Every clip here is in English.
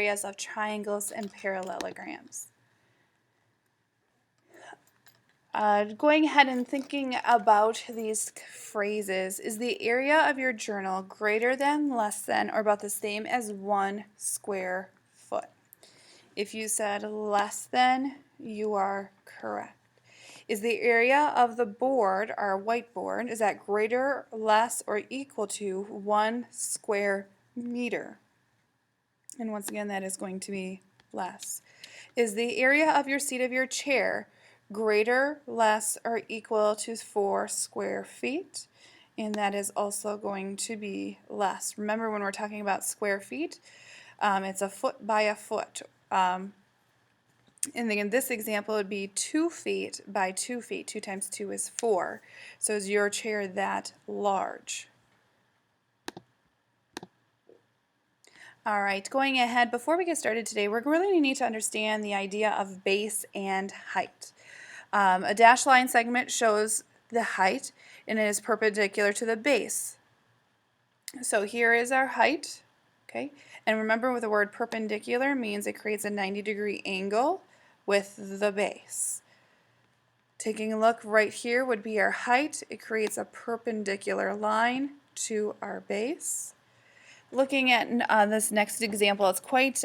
areas of triangles and parallelograms. Going ahead and thinking about these phrases, is the area of your journal greater than, less than, or about the same as 1 square foot? If you said less than, you are correct. Is the area of the board, our whiteboard, is that greater, less, or equal to 1 square meter? And once again, that is going to be less. Is the area of your seat of your chair greater, less, or equal to 4 square feet? And that is also going to be less. Remember, when we're talking about square feet, it's a foot by a foot. And in this example, it would be 2 feet by 2 feet. 2 times 2 is 4. So is your chair that large? All right, going ahead, before we get started today, we're really going to need to understand the idea of base and height. A dashed line segment shows the height, and it is perpendicular to the base. So here is our height, okay? And remember, with the word perpendicular means it creates a 90-degree angle with the base. Taking a look right here would be our height. It creates a perpendicular line to our base. Looking at this next example, it's quite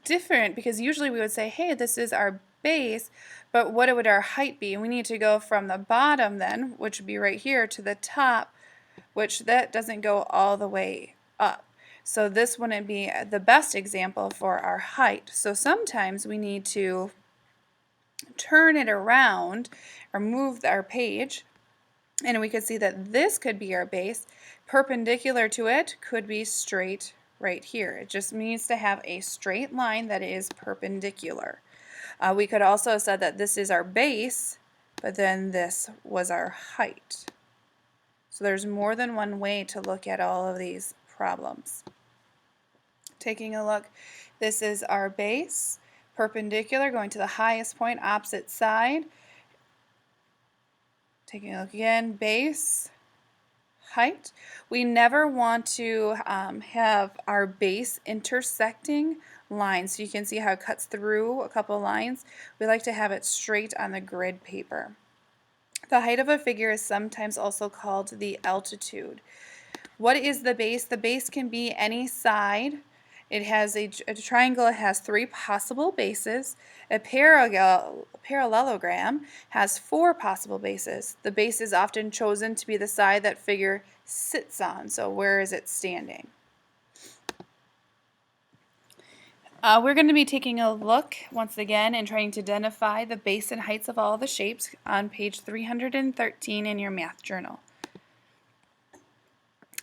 different because usually we would say, hey, this is our base, but what would our height be? And we need to go from the bottom then, which would be right here, to the top, which that doesn't go all the way up. So this wouldn't be the best example for our height. So sometimes we need to turn it around or move our page, and we could see that this could be our base. Perpendicular to it could be straight right here. It just means to have a straight line that is perpendicular. We could also have said that this is our base, but then this was our height. So there's more than one way to look at all of these problems. Taking a look, this is our base, perpendicular, going to the highest point, opposite side. Taking a look again, base, height. We never want to have our base intersecting lines. So you can see how it cuts through a couple lines. We like to have it straight on the grid paper. The height of a figure is sometimes also called the altitude. What is the base? The base can be any side. It has a triangle. It has 3 possible bases. A parallelogram has 4 possible bases. The base is often chosen to be the side that figure sits on. So where is it standing? We're going to be taking a look once again and trying to identify the base and heights of all the shapes on page 313 in your math journal.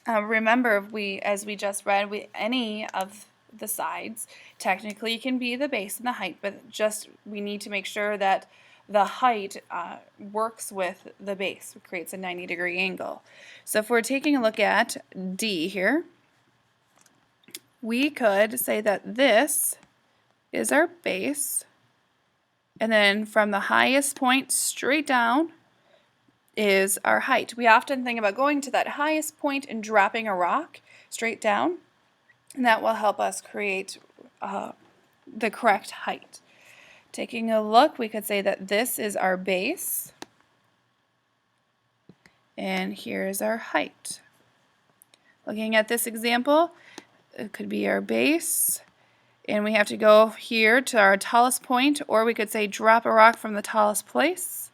Remember, as we just read, any of the sides technically can be the base and the height, but we need to make sure that the height works with the base. It creates a 90-degree angle. So if we're taking a look at D here, we could say that this is our base, and then from the highest point straight down is our height. We often think about going to that highest point and dropping a rock straight down, and that will help us create the correct height. Taking a look, we could say that this is our base, and here is our height. Looking at this example, it could be our base, and we have to go here to our tallest point, or we could say drop a rock from the tallest place,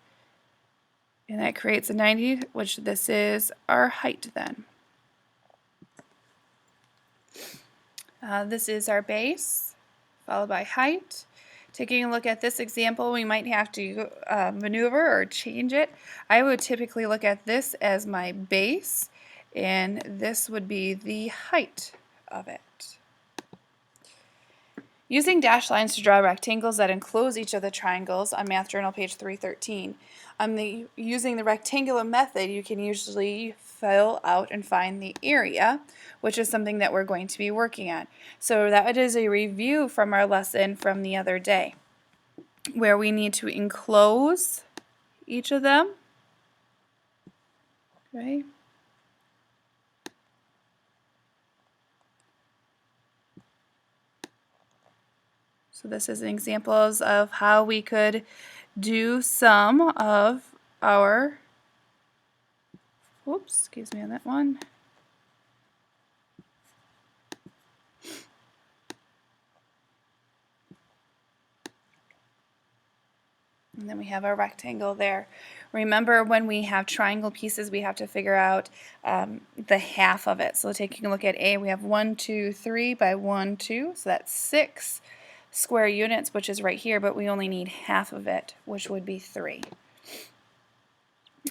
and that creates a 90, which this is our height then. This is our base, followed by height. Taking a look at this example, we might have to maneuver or change it. I would typically look at this as my base, and this would be the height of it. Using dashed lines to draw rectangles that enclose each of the triangles on Math Journal page 313. Using the rectangular method, you can usually fill out and find the area, which is something that we're going to be working on. So that is a review from our lesson from the other day, where we need to enclose each of them. Okay. So this is examples of how we could do some of our, whoops, excuse me on that one. And then we have our rectangle there. Remember, when we have triangle pieces, we have to figure out the half of it. So taking a look at A, we have 1, 2, 3 by 1, 2. So that's 6 square units, which is right here, but we only need half of it, which would be 3.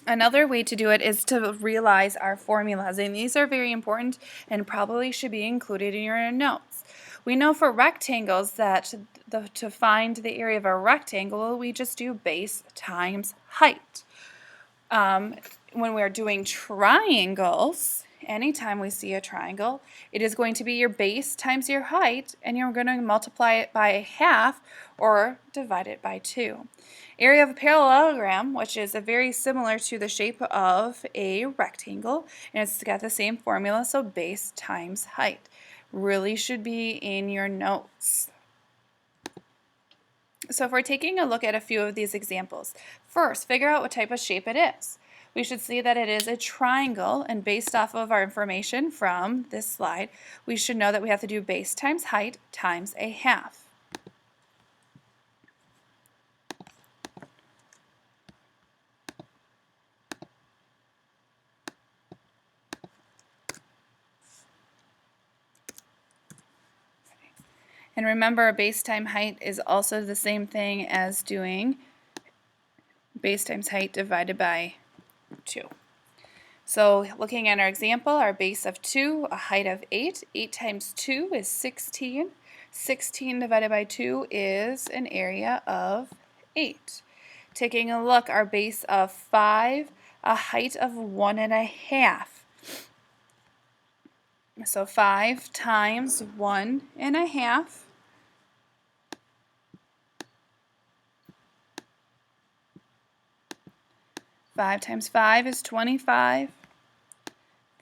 Another way to do it is to realize our formulas, and these are very important and probably should be included in your notes. We know for rectangles that to find the area of a rectangle, we just do base times height. When we're doing triangles, anytime we see a triangle, it is going to be your base times your height, and you're going to multiply it by half or divide it by 2. Area of a parallelogram, which is very similar to the shape of a rectangle, and it's got the same formula, so base times height. Really should be in your notes. So if we're taking a look at a few of these examples, first, figure out what type of shape it is. We should see that it is a triangle, and based off of our information from this slide, we should know that we have to do base times height times a half. And remember, base times height is also the same thing as doing base times height divided by 2. So looking at our example, our base of 2, a height of 8. 8 times 2 is 16. 16 divided by 2 is an area of 8. Taking a look, our base of 5, a height of 1.5. So 5 times 1.5. 5 times 5 is 25.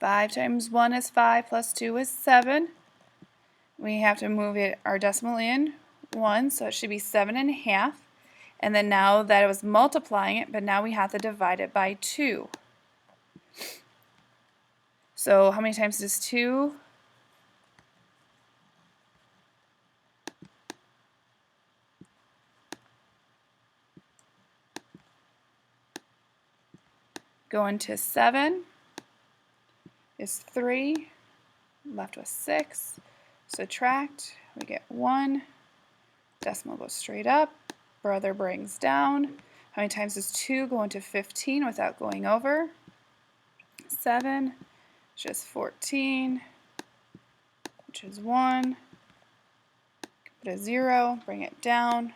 5 times 1 is 5 plus 2 is 7. We have to move our decimal in 1, so it should be 7.5. And then now that it was multiplying it, but now we have to divide it by 2. So how many times is 2? Going to 7 is 3, left with 6. Subtract, we get 1. Decimal goes straight up. Brother brings down. How many times is 2 going to 15 without going over? 7, just 14, which is 1. Put a 0, bring it down,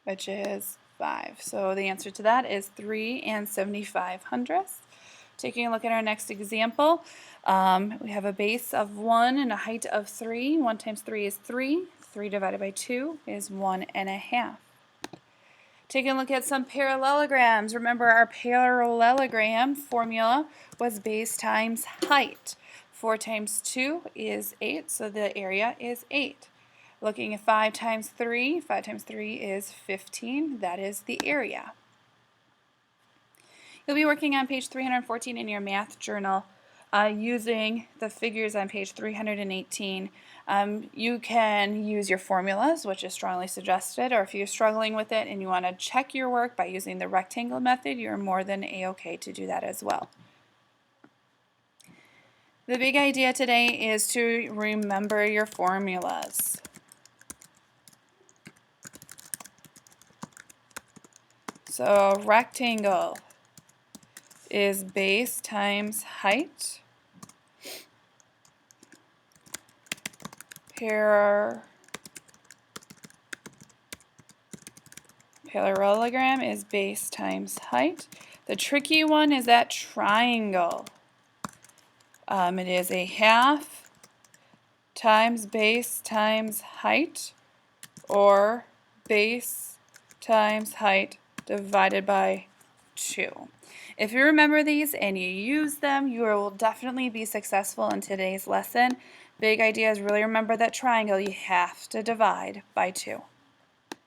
which is 5. So the answer to that is 3 75/100. Taking a look at our next example, we have a base of 1 and a height of 3. 1 times 3 is 3. 3 divided by 2 is 1.5. Taking a look at some parallelograms. Remember, our parallelogram formula was base times height. 4 times 2 is 8, so the area is 8. Looking at 5 times 3, 5 times 3 is 15. That is the area. You'll be working on page 314 in your math journal using the figures on page 318. You can use your formulas, which is strongly suggested, or if you're struggling with it and you want to check your work by using the rectangle method, you're more than A-okay to do that as well. The big idea today is to remember your formulas. So rectangle is base times height. Parallelogram is base times height. The tricky one is that triangle. It is a half times base times height, or base times height divided by 2. If you remember these and you use them, you will definitely be successful in today's lesson. Big idea is really remember that triangle, you have to divide by 2.